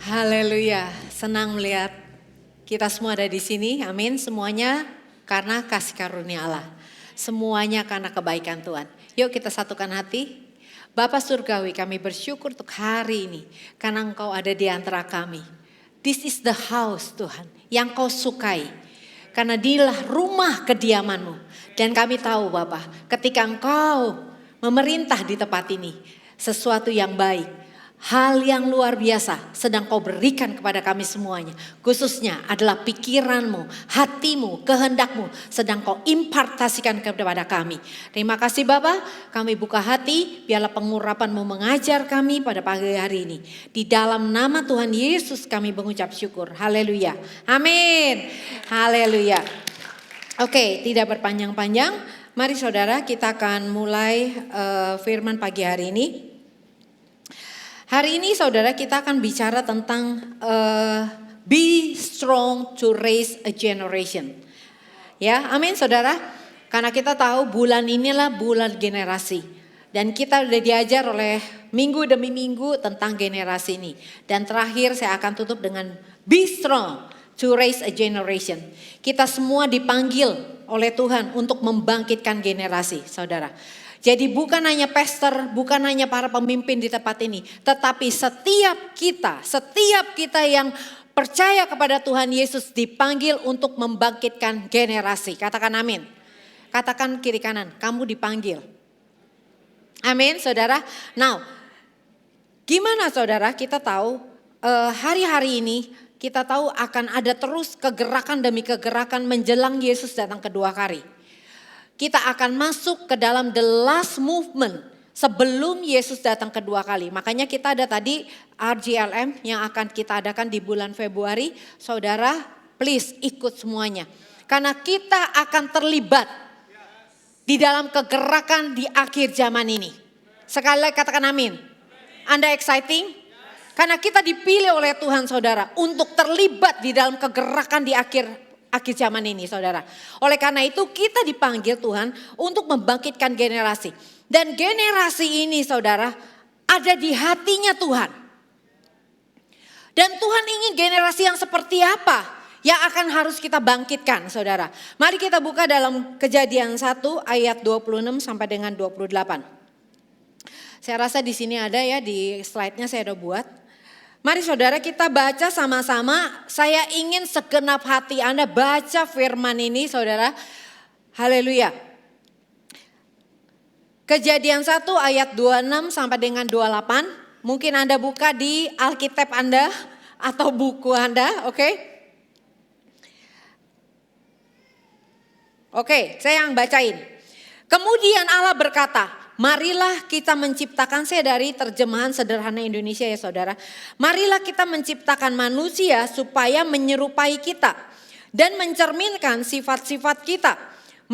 Haleluya, senang melihat kita semua ada di sini, amin. Semuanya karena kasih karunia Allah, semuanya karena kebaikan Tuhan. Yuk kita satukan hati. Bapa Surgawi, kami bersyukur untuk hari ini karena Engkau ada di antara kami. This is the house Tuhan yang Kau sukai, karena dialah rumah kediaman-Mu. Dan kami tahu Bapa, ketika Engkau memerintah di tempat ini, sesuatu yang baik, hal yang luar biasa sedang Kau berikan kepada kami semuanya. Khususnya adalah pikiran-Mu, hatimu, kehendak-Mu sedang Kau impartasikan kepada kami. Terima kasih Bapa, kami buka hati, biarlah pengurapan-Mu mengajar kami pada pagi hari ini. Di dalam nama Tuhan Yesus kami mengucap syukur. Haleluya. Amin. Haleluya. Oke, tidak berpanjang-panjang. Mari saudara, kita akan mulai firman pagi hari ini. Hari ini saudara, kita akan bicara tentang be strong to raise a generation. Ya, amin saudara. Karena kita tahu bulan inilah bulan generasi. Dan kita sudah diajar oleh minggu demi minggu tentang generasi ini. Dan terakhir saya akan tutup dengan be strong to raise a generation. Kita semua dipanggil oleh Tuhan untuk membangkitkan generasi saudara. Jadi bukan hanya pastor, bukan hanya para pemimpin di tempat ini, tetapi setiap kita yang percaya kepada Tuhan Yesus dipanggil untuk membangkitkan generasi. Katakan amin. Katakan kiri kanan, kamu dipanggil. Amin saudara. Now, gimana saudara, kita tahu hari-hari ini kita tahu akan ada terus kegerakan demi kegerakan menjelang Yesus datang kedua kali. Kita akan masuk ke dalam the last movement sebelum Yesus datang kedua kali. Makanya kita ada tadi RGLM yang akan kita adakan di bulan Februari. Saudara, please ikut semuanya. Karena kita akan terlibat di dalam kegerakan di akhir zaman ini. Sekali lagi katakan amin. Anda exciting? Karena kita dipilih oleh Tuhan saudara untuk terlibat di dalam kegerakan di akhir zaman ini saudara. Oleh karena itu kita dipanggil Tuhan untuk membangkitkan generasi. Dan generasi ini saudara ada di hatinya Tuhan. Dan Tuhan ingin generasi yang seperti apa yang akan harus kita bangkitkan saudara. Mari kita buka dalam Kejadian 1 ayat 26 sampai dengan 28. Saya rasa di sini ada ya, di slide-nya saya udah buat. Mari saudara kita baca sama-sama. Saya ingin segenap hati Anda baca firman ini saudara. Haleluya. Kejadian 1 ayat 26 sampai dengan 28. Mungkin Anda buka di Alkitab Anda atau buku Anda, oke? Oke, saya yang bacain. Kemudian Allah berkata, marilah kita menciptakan, saya dari terjemahan sederhana Indonesia ya saudara. Marilah kita menciptakan manusia supaya menyerupai kita dan mencerminkan sifat-sifat kita.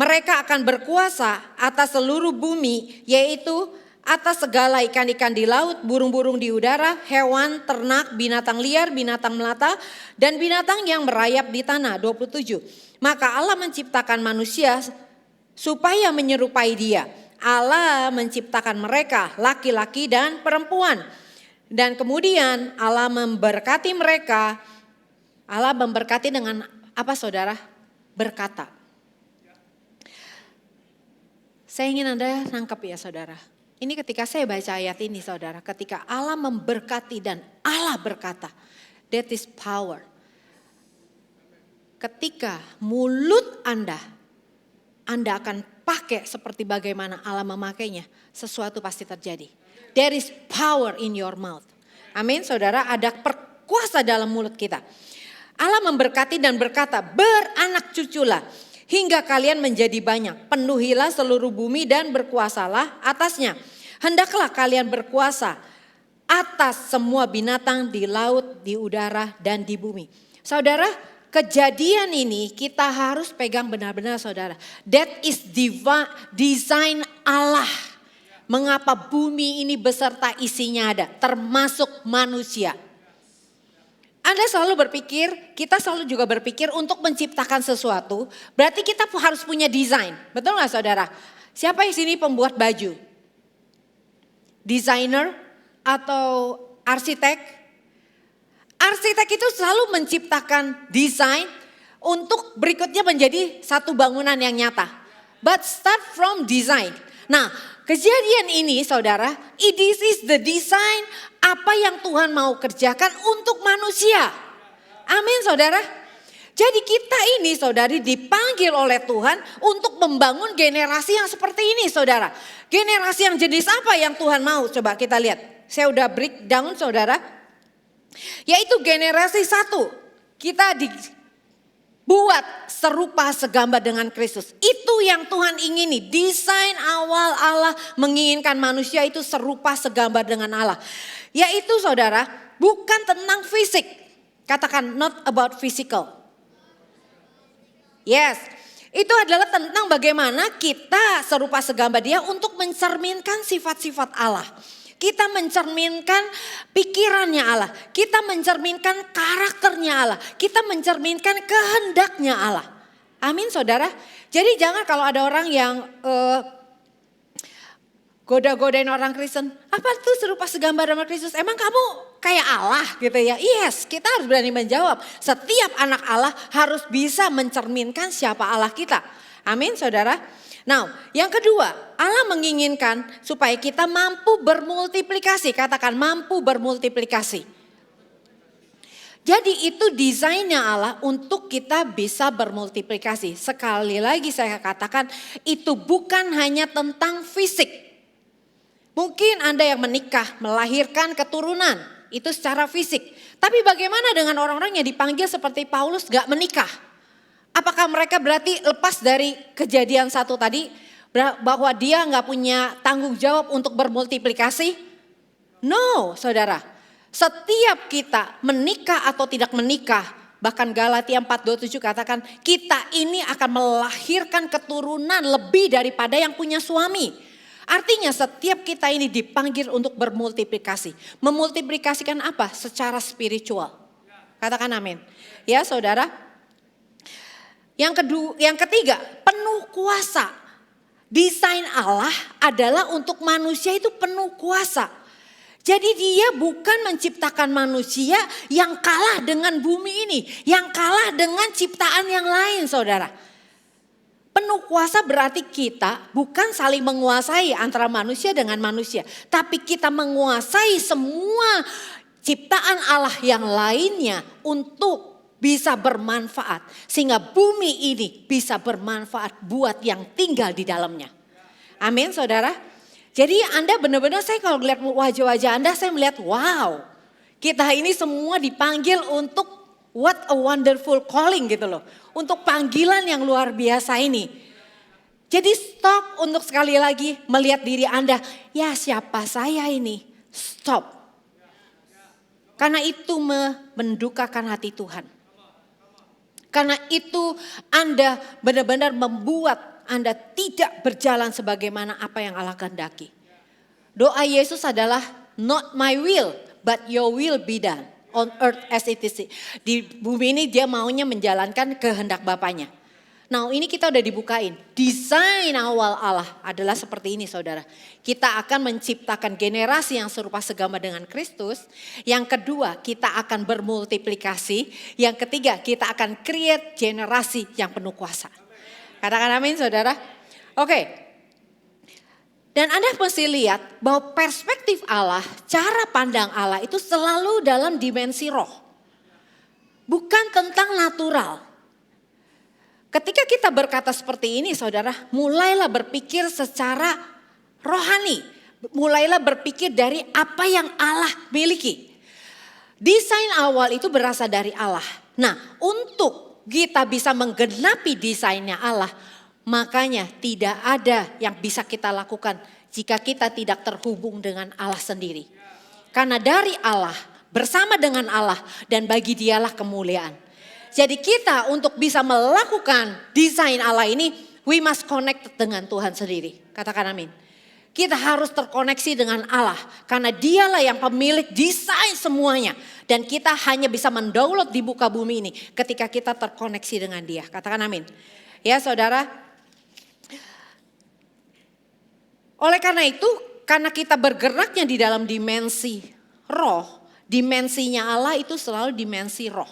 Mereka akan berkuasa atas seluruh bumi, yaitu atas segala ikan-ikan di laut, burung-burung di udara, hewan, ternak, binatang liar, binatang melata, dan binatang yang merayap di tanah. 27. Maka Allah menciptakan manusia supaya menyerupai dia. Allah menciptakan mereka laki-laki dan perempuan. Dan kemudian Allah memberkati mereka. Allah memberkati dengan apa saudara? Berkata. Saya ingin Anda nangkep ya saudara. Ini ketika saya baca ayat ini saudara. Ketika Allah memberkati dan Allah berkata. That is power. Ketika mulut Anda akan pakai seperti bagaimana Allah memakainya, sesuatu pasti terjadi. There is power in your mouth. Amin saudara, ada perkuasa dalam mulut kita. Allah memberkati dan berkata, beranak cuculah hingga kalian menjadi banyak. Penuhilah seluruh bumi dan berkuasalah atasnya. Hendaklah kalian berkuasa atas semua binatang di laut, di udara dan di bumi. Saudara, kejadian ini kita harus pegang benar-benar saudara. That is divine design Allah. Mengapa bumi ini beserta isinya ada, termasuk manusia. Anda selalu berpikir, kita selalu juga berpikir untuk menciptakan sesuatu, berarti kita harus punya desain. Betul gak saudara? Siapa di sini pembuat baju? Desainer atau arsitek? Arsitek itu selalu menciptakan desain untuk berikutnya menjadi satu bangunan yang nyata. But start from design. Nah, kejadian ini saudara, this is the design apa yang Tuhan mau kerjakan untuk manusia. Amin saudara. Jadi kita ini saudari dipanggil oleh Tuhan untuk membangun generasi yang seperti ini saudara. Generasi yang jenis apa yang Tuhan mau? Coba kita lihat. Saya udah breakdown saudara. Yaitu generasi satu. Kita dibuat serupa segambar dengan Kristus. Itu yang Tuhan ingini. Desain awal Allah menginginkan manusia itu serupa segambar dengan Allah. Yaitu saudara bukan tentang fisik. Katakan not about physical. Yes, itu adalah tentang bagaimana kita serupa segambar Dia untuk mencerminkan sifat-sifat Allah. Kita mencerminkan pikirannya Allah. Kita mencerminkan karakternya Allah. Kita mencerminkan kehendaknya Allah. Amin saudara. Jadi jangan kalau ada orang yang goda-godain orang Kristen. Apa tuh serupa segambar sama Kristus? Emang kamu kayak Allah gitu ya? Yes, kita harus berani menjawab. Setiap anak Allah harus bisa mencerminkan siapa Allah kita. Amin saudara. Nah yang kedua, Allah menginginkan supaya kita mampu bermultiplikasi. Katakan mampu bermultiplikasi. Jadi itu desainnya Allah untuk kita bisa bermultiplikasi. Sekali lagi saya katakan itu bukan hanya tentang fisik. Mungkin Anda yang menikah, melahirkan keturunan, itu secara fisik. Tapi bagaimana dengan orang-orang yang dipanggil seperti Paulus gak menikah? Apakah mereka berarti lepas dari kejadian satu tadi, bahwa dia gak punya tanggung jawab untuk bermultiplikasi? No, saudara. Setiap kita menikah atau tidak menikah, bahkan Galatia 4:27 katakan, kita ini akan melahirkan keturunan lebih daripada yang punya suami. Artinya setiap kita ini dipanggil untuk bermultiplikasi. Memultiplikasikan apa? Secara spiritual. Katakan amin. Ya saudara. Yang ketiga, penuh kuasa. Desain Allah adalah untuk manusia itu penuh kuasa. Jadi Dia bukan menciptakan manusia yang kalah dengan bumi ini. Yang kalah dengan ciptaan yang lain saudara. Penuh kuasa berarti kita bukan saling menguasai antara manusia dengan manusia. Tapi kita menguasai semua ciptaan Allah yang lainnya untuk bisa bermanfaat. Sehingga bumi ini bisa bermanfaat buat yang tinggal di dalamnya. Amin saudara. Jadi Anda benar-benar saya kalau melihat wajah-wajah Anda saya melihat wow. Kita ini semua dipanggil untuk what a wonderful calling gitu loh. Untuk panggilan yang luar biasa ini. Jadi stop untuk sekali lagi melihat diri Anda. Ya siapa saya ini? Stop. Karena itu mendukakan hati Tuhan. Karena itu Anda benar-benar membuat Anda tidak berjalan sebagaimana apa yang Allah kehendaki. Doa Yesus adalah not my will but your will be done. On earth as it is. Di bumi ini dia maunya menjalankan kehendak Bapaknya. Nah ini kita udah dibukain. Desain awal Allah adalah seperti ini saudara. Kita akan menciptakan generasi yang serupa segambar dengan Kristus. Yang kedua kita akan bermultiplikasi. Yang ketiga kita akan create generasi yang penuh kuasa. Katakan amin saudara. Oke. Dan Anda mesti lihat bahwa perspektif Allah, cara pandang Allah itu selalu dalam dimensi roh. Bukan tentang natural. Ketika kita berkata seperti ini saudara, mulailah berpikir secara rohani. Mulailah berpikir dari apa yang Allah miliki. Desain awal itu berasal dari Allah. Nah untuk kita bisa menggenapi desainnya Allah, makanya tidak ada yang bisa kita lakukan jika kita tidak terhubung dengan Allah sendiri. Karena dari Allah, bersama dengan Allah dan bagi Dialah kemuliaan. Jadi kita untuk bisa melakukan desain Allah ini, we must connect dengan Tuhan sendiri. Katakan amin. Kita harus terkoneksi dengan Allah karena Dialah yang pemilik desain semuanya. Dan kita hanya bisa mendownload di muka bumi ini ketika kita terkoneksi dengan Dia. Katakan amin. Ya saudara. Oleh karena itu, karena kita bergeraknya di dalam dimensi roh, Dimensinya Allah itu selalu dimensi roh.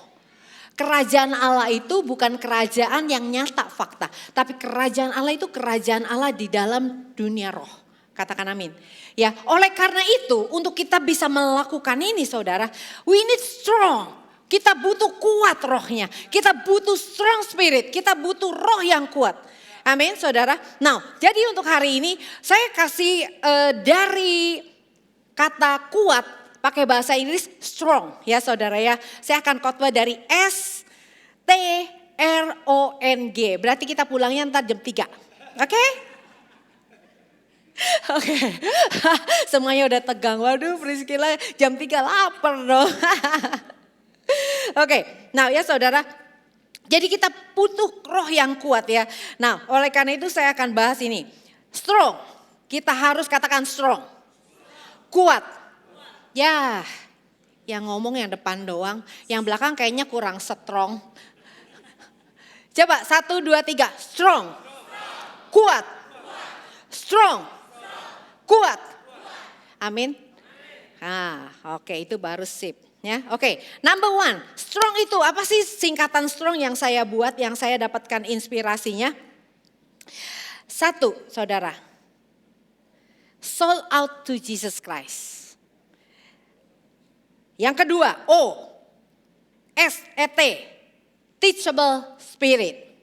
Kerajaan Allah itu bukan kerajaan yang nyata fakta. Tapi kerajaan Allah itu kerajaan Allah di dalam dunia roh. Katakan amin. Ya, oleh karena itu untuk kita bisa melakukan ini saudara, we need strong. Kita butuh kuat rohnya. Kita butuh strong spirit. Kita butuh roh yang kuat. Amin saudara. Nah jadi untuk hari ini saya kasih dari kata kuat pakai bahasa Inggris strong ya saudara ya. Saya akan khotbah dari STRONG. Berarti kita pulangnya ntar jam 3. Oke? Oke. Semuanya udah tegang. Waduh Priscilla jam 3 lapar dong. Oke. Nah ya saudara. Jadi kita butuh roh yang kuat ya. Nah oleh karena itu saya akan bahas ini. Strong. Kita harus katakan strong. Kuat. Ya, yang ngomong yang depan doang, yang belakang kayaknya kurang strong. Coba 1, 2, 3, strong, kuat, strong, kuat. Amin. Ah, oke itu baru sip. Ya, oke. Number 1, strong itu apa sih singkatan strong yang saya buat, yang saya dapatkan inspirasinya? 1, saudara, sold out to Jesus Christ. Yang kedua, SET, teachable spirit.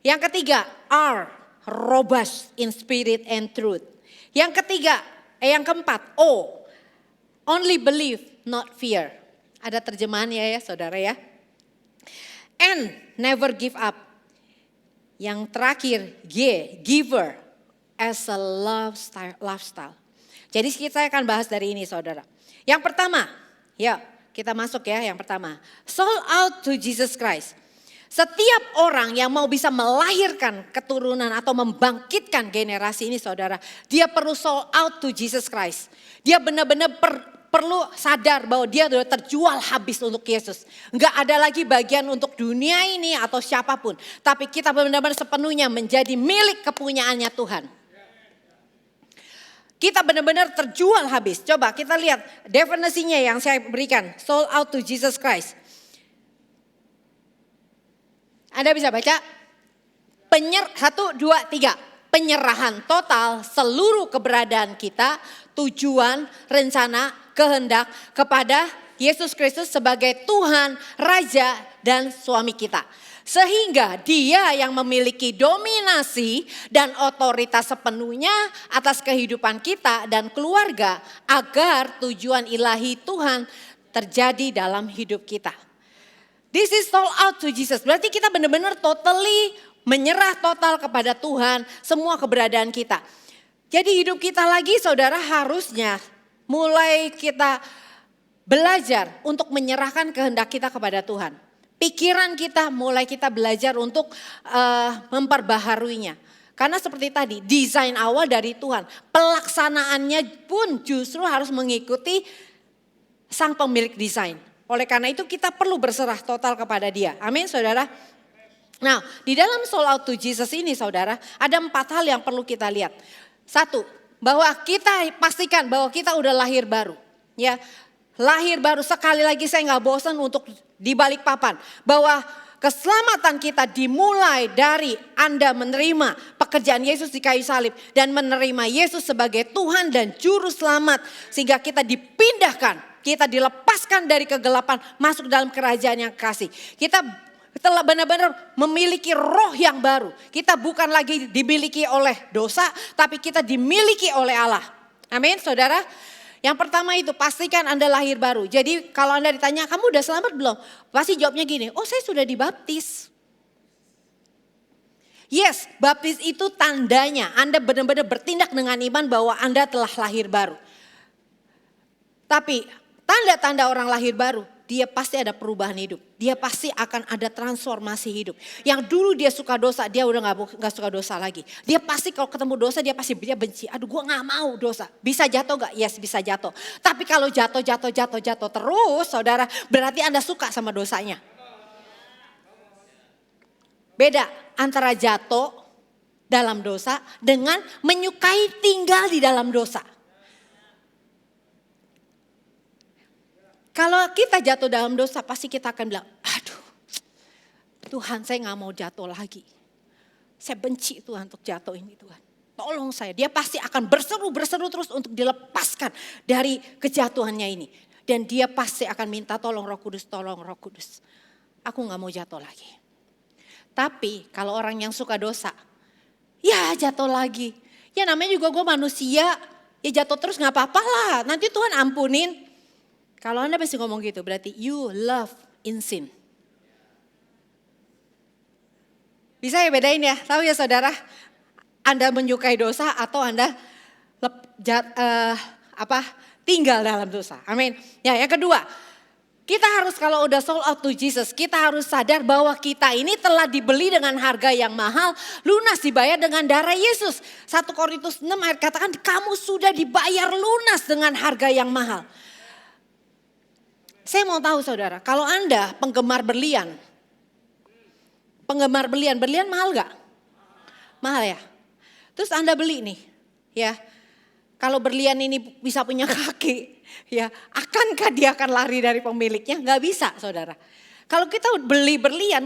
Yang ketiga, R, robust in spirit and truth. Yang keempat, only believe, not fear. Ada terjemahannya ya saudara ya. N, never give up. Yang terakhir, G, giver as a lifestyle. Jadi kita akan bahas dari ini saudara. Yang pertama, ya kita masuk ya yang pertama. Sold out to Jesus Christ. Setiap orang yang mau bisa melahirkan keturunan atau membangkitkan generasi ini saudara. Dia perlu sold out to Jesus Christ. Dia benar-benar perlu sadar bahwa dia sudah terjual habis untuk Yesus. Enggak ada lagi bagian untuk dunia ini atau siapapun. Tapi kita benar-benar sepenuhnya menjadi milik kepunyaannya Tuhan. Kita benar-benar terjual habis. Coba kita lihat definisinya yang saya berikan. Sold out to Jesus Christ. Anda bisa baca? 1, 2, 3. Penyerahan total seluruh keberadaan kita, tujuan, rencana, kehendak kepada Yesus Kristus sebagai Tuhan, Raja, dan suami kita. Sehingga dia yang memiliki dominasi dan otoritas sepenuhnya atas kehidupan kita dan keluarga agar tujuan ilahi Tuhan terjadi dalam hidup kita. This is sold out to Jesus. Berarti kita benar-benar totally menyerah total kepada Tuhan semua keberadaan kita. Jadi hidup kita lagi saudara harusnya mulai kita belajar untuk menyerahkan kehendak kita kepada Tuhan. Pikiran kita mulai kita belajar untuk memperbaharuinya. Karena seperti tadi desain awal dari Tuhan. Pelaksanaannya pun justru harus mengikuti sang pemilik desain. Oleh karena itu kita perlu berserah total kepada dia. Amin saudara. Nah di dalam sold out to Jesus ini saudara ada 4 hal yang perlu kita lihat. 1, bahwa kita pastikan bahwa kita udah lahir baru. Ya, lahir baru sekali lagi saya gak bosan untuk di balik papan. Bahwa keselamatan kita dimulai dari Anda menerima pekerjaan Yesus di kayu salib. Dan menerima Yesus sebagai Tuhan dan Juru Selamat. Sehingga kita dipindahkan, kita dilepaskan dari kegelapan masuk dalam kerajaan yang kasih. Kita telah benar-benar memiliki roh yang baru. Kita bukan lagi dimiliki oleh dosa, tapi kita dimiliki oleh Allah. Amin saudara. Yang pertama itu pastikan Anda lahir baru. Jadi kalau Anda ditanya kamu udah selamat belum? Pasti jawabnya gini, saya sudah dibaptis. Yes, baptis itu tandanya Anda benar-benar bertindak dengan iman bahwa Anda telah lahir baru. Tapi tanda-tanda orang lahir baru, dia pasti ada perubahan hidup. Dia pasti akan ada transformasi hidup. Yang dulu dia suka dosa, dia udah gak suka dosa lagi. Dia pasti kalau ketemu dosa dia benci. Aduh gue gak mau dosa. Bisa jatuh gak? Yes bisa jatuh. Tapi kalau jatuh terus saudara, berarti Anda suka sama dosanya. Beda antara jatuh dalam dosa dengan menyukai tinggal di dalam dosa. Kalau kita jatuh dalam dosa pasti kita akan bilang, aduh Tuhan saya gak mau jatuh lagi. Saya benci Tuhan untuk jatuh ini Tuhan. Tolong saya. Dia pasti akan berseru terus untuk dilepaskan dari kejatuhannya ini. Dan dia pasti akan minta tolong Roh Kudus, tolong Roh Kudus. Aku gak mau jatuh lagi. Tapi kalau orang yang suka dosa, ya jatuh lagi. Ya namanya juga gue manusia, ya jatuh terus gak apa-apa lah. Nanti Tuhan ampunin. Kalau Anda pasti ngomong gitu berarti you love in sin. Bisa ya bedain ya, tahu ya saudara, Anda menyukai dosa atau Anda tinggal dalam dosa. Amin. Ya, yang kedua, kita harus kalau udah sold out to Jesus, kita harus sadar bahwa kita ini telah dibeli dengan harga yang mahal, lunas dibayar dengan darah Yesus. 1 Korintus 6 ayat katakan, kamu sudah dibayar lunas dengan harga yang mahal. Saya mau tahu saudara, kalau Anda penggemar berlian mahal gak? Mahal ya? Terus Anda beli nih, ya. Kalau berlian ini bisa punya kaki, ya, akankah dia akan lari dari pemiliknya? Gak bisa, saudara. Kalau kita beli berlian,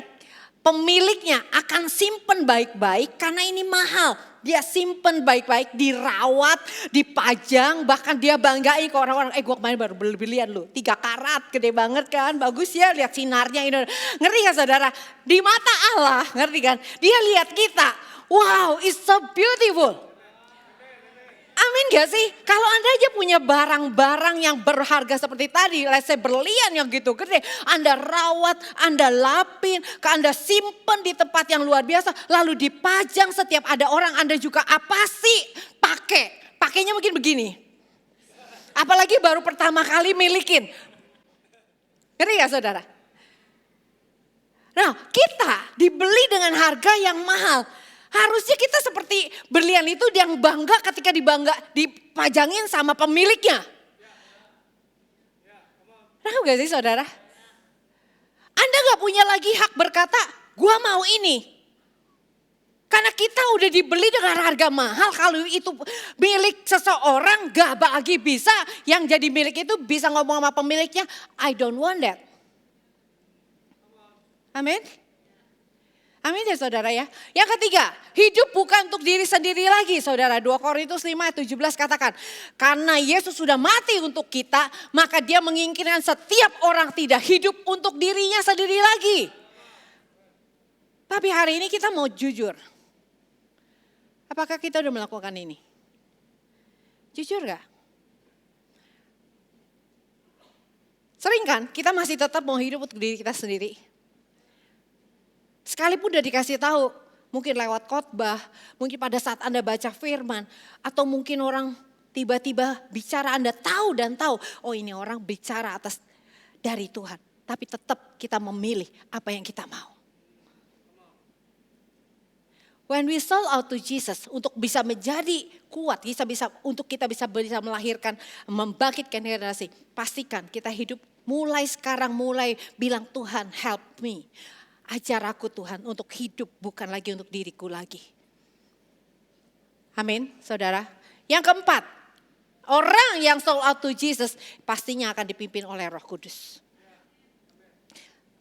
pemiliknya akan simpen baik-baik karena ini mahal. Dia simpen baik-baik, dirawat, dipajang, bahkan dia banggain ke orang-orang. Gue kemarin baru beli berlian lu, 3 karat, gede banget kan, bagus ya, lihat sinarnya. Ngeri kan saudara? Di mata Allah, ngerti kan? Dia lihat kita, wow, it's so beautiful. Amin gak sih? Kalau Anda aja punya barang-barang yang berharga seperti tadi, let's say berlian yang gitu gede, Anda rawat, Anda lapin, Anda simpen di tempat yang luar biasa, lalu dipajang setiap ada orang, Anda juga apa sih pakai? Pakainya mungkin begini. Apalagi baru pertama kali milikin. Ngerti ya saudara? Nah, kita dibeli dengan harga yang mahal. Harusnya kita seperti berlian itu yang bangga ketika dipajangin sama pemiliknya. Tahu gak sih saudara? Anda gak punya lagi hak berkata, gua mau ini. Karena kita udah dibeli dengan harga mahal, kalau itu milik seseorang gak bagi bisa. Yang jadi milik itu bisa ngomong sama pemiliknya, I don't want that. Amin. Amin ya saudara ya. Yang ketiga, hidup bukan untuk diri sendiri lagi saudara. 2 Korintus 5 ayat 17 katakan. Karena Yesus sudah mati untuk kita, maka dia menginginkan setiap orang tidak hidup untuk dirinya sendiri lagi. Tapi hari ini kita mau jujur. Apakah kita udah melakukan ini? Jujur gak? Sering kan kita masih tetap mau hidup untuk diri kita sendiri. Sekalipun udah dikasih tahu, mungkin lewat khotbah, mungkin pada saat Anda baca firman, atau mungkin orang tiba-tiba bicara Anda tahu dan tahu, oh ini orang bicara atas dari Tuhan. Tapi tetap kita memilih apa yang kita mau. When we sold out to Jesus untuk bisa menjadi kuat, untuk kita bisa melahirkan, membangkitkan generasi, pastikan kita hidup mulai sekarang, mulai bilang Tuhan help me. Ajar aku Tuhan untuk hidup bukan lagi untuk diriku lagi. Amin saudara. Yang keempat, orang yang sold out to Jesus pastinya akan dipimpin oleh Roh Kudus.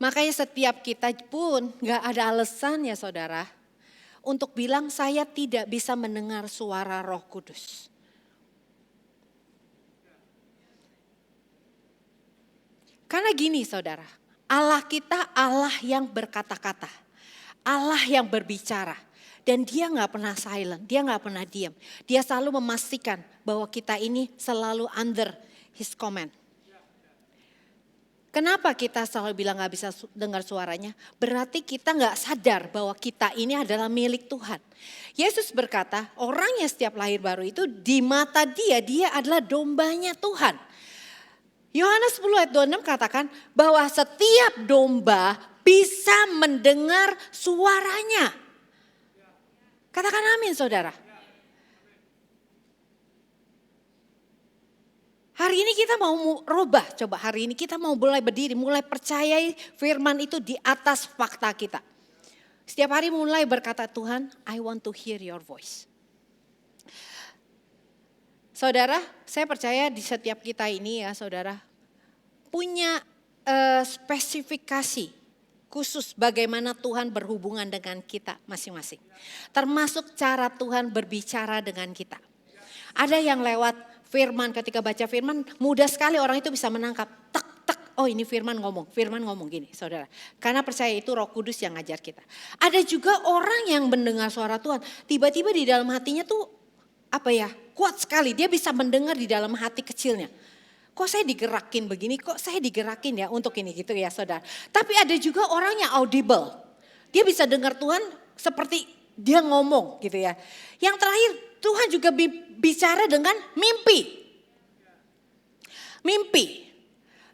Makanya setiap kita pun gak ada alasan ya saudara. Untuk bilang saya tidak bisa mendengar suara Roh Kudus. Karena gini saudara. Allah kita Allah yang berkata-kata, Allah yang berbicara. Dan dia gak pernah silent, dia gak pernah diam. Dia selalu memastikan bahwa kita ini selalu under his command. Kenapa kita selalu bilang gak bisa dengar suaranya? Berarti kita gak sadar bahwa kita ini adalah milik Tuhan. Yesus berkata orang yang setiap lahir baru itu di mata dia adalah dombanya Tuhan. Yohanes 10 ayat 26 katakan bahwa setiap domba bisa mendengar suaranya. Katakan amin saudara. Hari ini kita mau rubah, coba hari ini kita mau mulai berdiri, mulai percayai firman itu di atas fakta kita. Setiap hari mulai berkata Tuhan, I want to hear your voice. Saudara, saya percaya di setiap kita ini ya saudara, punya spesifikasi khusus bagaimana Tuhan berhubungan dengan kita masing-masing. Termasuk cara Tuhan berbicara dengan kita. Ada yang lewat firman, ketika baca firman mudah sekali orang itu bisa menangkap. Oh ini firman ngomong gini saudara. Karena percaya itu Roh Kudus yang ngajar kita. Ada juga orang yang mendengar suara Tuhan. Tiba-tiba di dalam hatinya tuh kuat sekali. Dia bisa mendengar di dalam hati kecilnya. Kok saya digerakin begini, kok saya digerakin ya untuk ini gitu ya saudara. Tapi ada juga orang yang audible. Dia bisa dengar Tuhan seperti dia ngomong gitu ya. Yang terakhir Tuhan juga bicara dengan mimpi. Mimpi.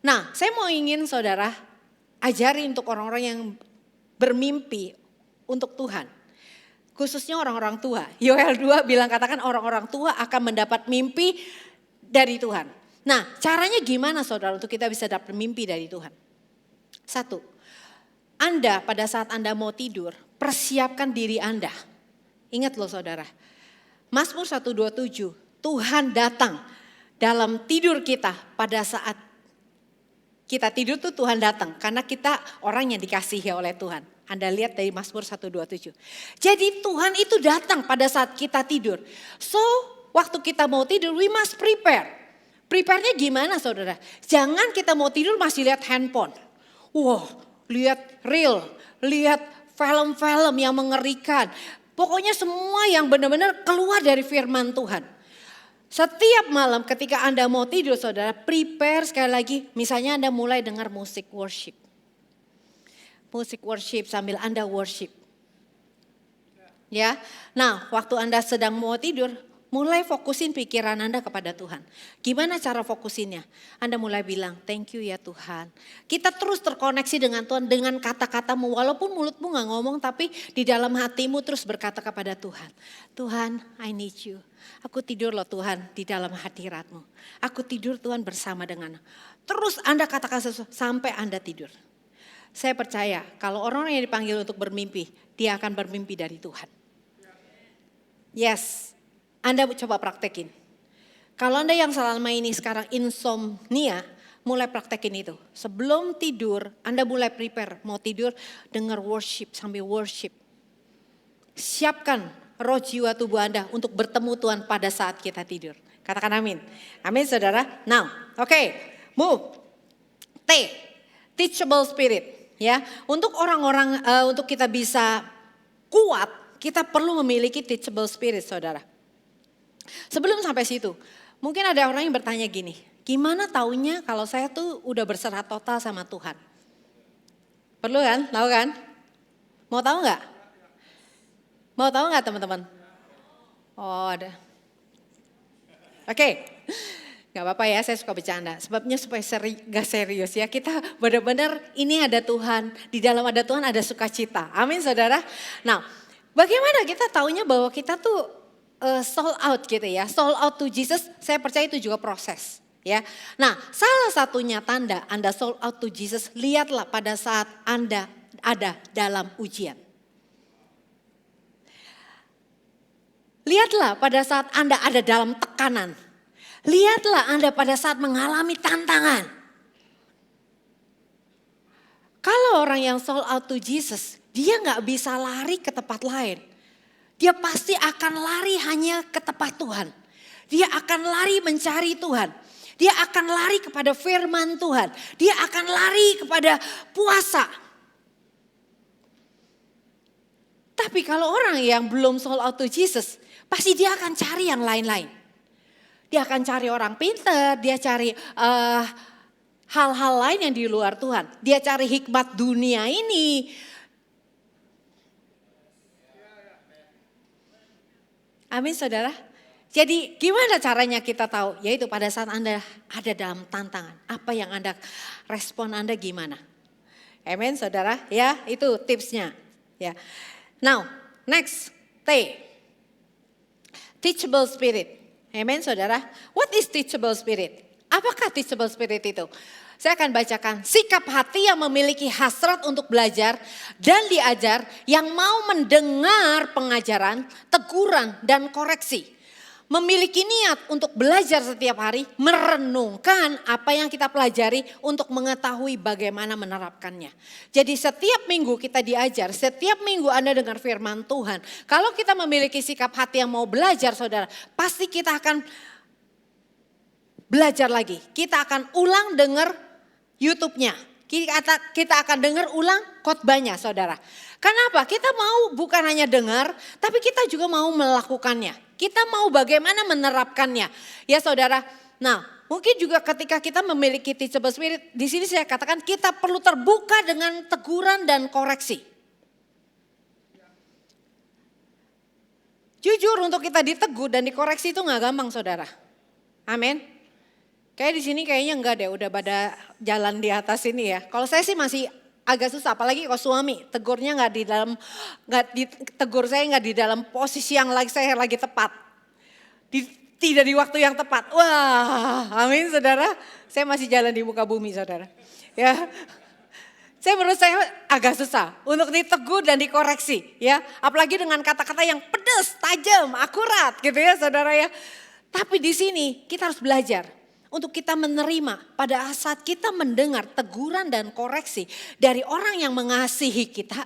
Nah saya mau ingin saudara ajari untuk orang-orang yang bermimpi untuk Tuhan. Khususnya orang-orang tua. Yoel 2 bilang katakan orang-orang tua akan mendapat mimpi dari Tuhan. Nah caranya gimana saudara untuk kita bisa dapat mimpi dari Tuhan? Satu, Anda pada saat Anda mau tidur persiapkan diri Anda. Ingat loh saudara, Mazmur 127 Tuhan datang dalam tidur kita pada saat kita tidur tuh Tuhan datang. Karena kita orang yang dikasihi oleh Tuhan. Anda lihat dari Mazmur 127. Jadi Tuhan itu datang pada saat kita tidur. So waktu kita mau tidur we must prepare. Prepare-nya gimana saudara? Jangan kita mau tidur masih lihat handphone. Lihat reel, lihat film-film yang mengerikan. Pokoknya semua yang benar-benar keluar dari firman Tuhan. Setiap malam ketika Anda mau tidur saudara, prepare sekali lagi. Misalnya Anda mulai dengar musik worship. Musik worship sambil Anda worship. Ya, nah waktu Anda sedang mau tidur, mulai fokusin pikiran Anda kepada Tuhan. Gimana cara fokusinnya? Anda mulai bilang, thank you ya Tuhan. Kita terus terkoneksi dengan Tuhan dengan kata-katamu. Walaupun mulutmu gak ngomong tapi di dalam hatimu terus berkata kepada Tuhan. Tuhan, I need you. Aku tidur loh Tuhan di dalam hadirat-Mu. Aku tidur Tuhan bersama dengan. Terus Anda katakan sesuatu sampai Anda tidur. Saya percaya kalau orang yang dipanggil untuk bermimpi, dia akan bermimpi dari Tuhan. Yes. Anda coba praktekin. Kalau Anda yang selama ini sekarang insomnia, mulai praktekin itu. Sebelum tidur, Anda mulai prepare. Mau tidur, dengar worship sambil worship. Siapkan roh jiwa tubuh Anda untuk bertemu Tuhan pada saat kita tidur. Katakan amin. Amin saudara. Now, move. T, teachable spirit. Ya, untuk orang-orang, untuk kita bisa kuat, kita perlu memiliki teachable spirit saudara. Sebelum sampai situ, mungkin ada orang yang bertanya gini, gimana taunya kalau saya tuh udah berserah total sama Tuhan? Perlu kan? Tahu kan? Mau tahu nggak? Mau tahu nggak teman-teman? Oh ada. Oke, nggak apa-apa ya saya suka bercanda. Sebabnya supaya gak serius ya. Kita benar-benar ini ada Tuhan, di dalam ada Tuhan ada sukacita. Amin saudara. Nah, bagaimana kita taunya bahwa kita tuh sold out gitu ya, sold out to Jesus, saya percaya itu juga proses ya. Nah salah satunya tanda Anda sold out to Jesus, lihatlah pada saat Anda ada dalam ujian. Lihatlah pada saat Anda ada dalam tekanan. Lihatlah Anda pada saat mengalami tantangan. Kalau orang yang sold out to Jesus, dia gak bisa lari ke tempat lain. Dia pasti akan lari hanya ke tempat Tuhan. Dia akan lari mencari Tuhan. Dia akan lari kepada firman Tuhan. Dia akan lari kepada puasa. Tapi kalau orang yang belum sold out to Jesus, pasti dia akan cari yang lain-lain. Dia akan cari orang pintar, dia cari hal-hal lain yang di luar Tuhan. Dia cari hikmat dunia ini. Amin saudara. Jadi gimana caranya kita tahu? Yaitu pada saat Anda ada dalam tantangan. Apa yang Anda respon Anda gimana? Amin saudara. Ya itu tipsnya. Ya. Now next T. Teachable spirit. Amin saudara. What is teachable spirit? Apakah teachable spirit itu? Saya akan bacakan sikap hati yang memiliki hasrat untuk belajar dan diajar, yang mau mendengar pengajaran, teguran dan koreksi. memiliki niat untuk belajar setiap hari, merenungkan apa yang kita pelajari untuk mengetahui bagaimana menerapkannya. Jadi setiap minggu kita diajar, setiap minggu Anda dengar firman Tuhan. Kalau kita memiliki sikap hati yang mau belajar saudara, pasti kita akan belajar lagi. Kita akan ulang dengar YouTube-nya. Kita akan dengar ulang khotbahnya saudara. Kenapa? Kita mau bukan hanya dengar, tapi kita juga mau melakukannya. Kita mau bagaimana menerapkannya. Ya saudara, nah mungkin juga ketika kita memiliki teachable spirit, di sini saya katakan kita perlu terbuka dengan teguran dan koreksi. Jujur untuk kita ditegur dan dikoreksi itu gak gampang saudara. Amin. Kayak di sini kayaknya enggak deh, udah pada jalan di atas ini ya. Kalau saya sih masih agak susah, apalagi kalau suami tegurnya tegur saya nggak di dalam posisi yang saya lagi tepat, tidak di waktu yang tepat. Wah, amin saudara. Saya masih jalan di muka bumi saudara. Ya, menurut saya agak susah untuk ditegur dan dikoreksi, ya. Apalagi dengan kata-kata yang pedas, tajam, akurat, gitu ya saudara ya. Tapi di sini kita harus belajar. Untuk kita menerima pada saat kita mendengar teguran dan koreksi dari orang yang mengasihi kita.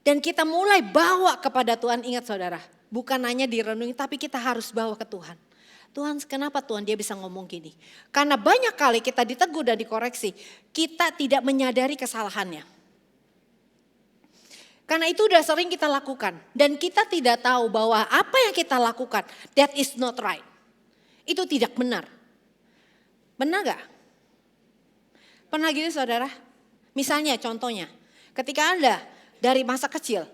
Dan kita mulai bawa kepada Tuhan, ingat saudara. Bukan hanya direnungi tapi kita harus bawa ke Tuhan. Tuhan kenapa Tuhan dia bisa ngomong gini? Karena banyak kali kita ditegur dan dikoreksi. Kita tidak menyadari kesalahannya. Karena itu udah sering kita lakukan. Dan kita tidak tahu bahwa apa yang kita lakukan that is not right. Itu tidak benar. Benar gak? Pernah gitu saudara? Misalnya contohnya, ketika Anda dari masa kecil,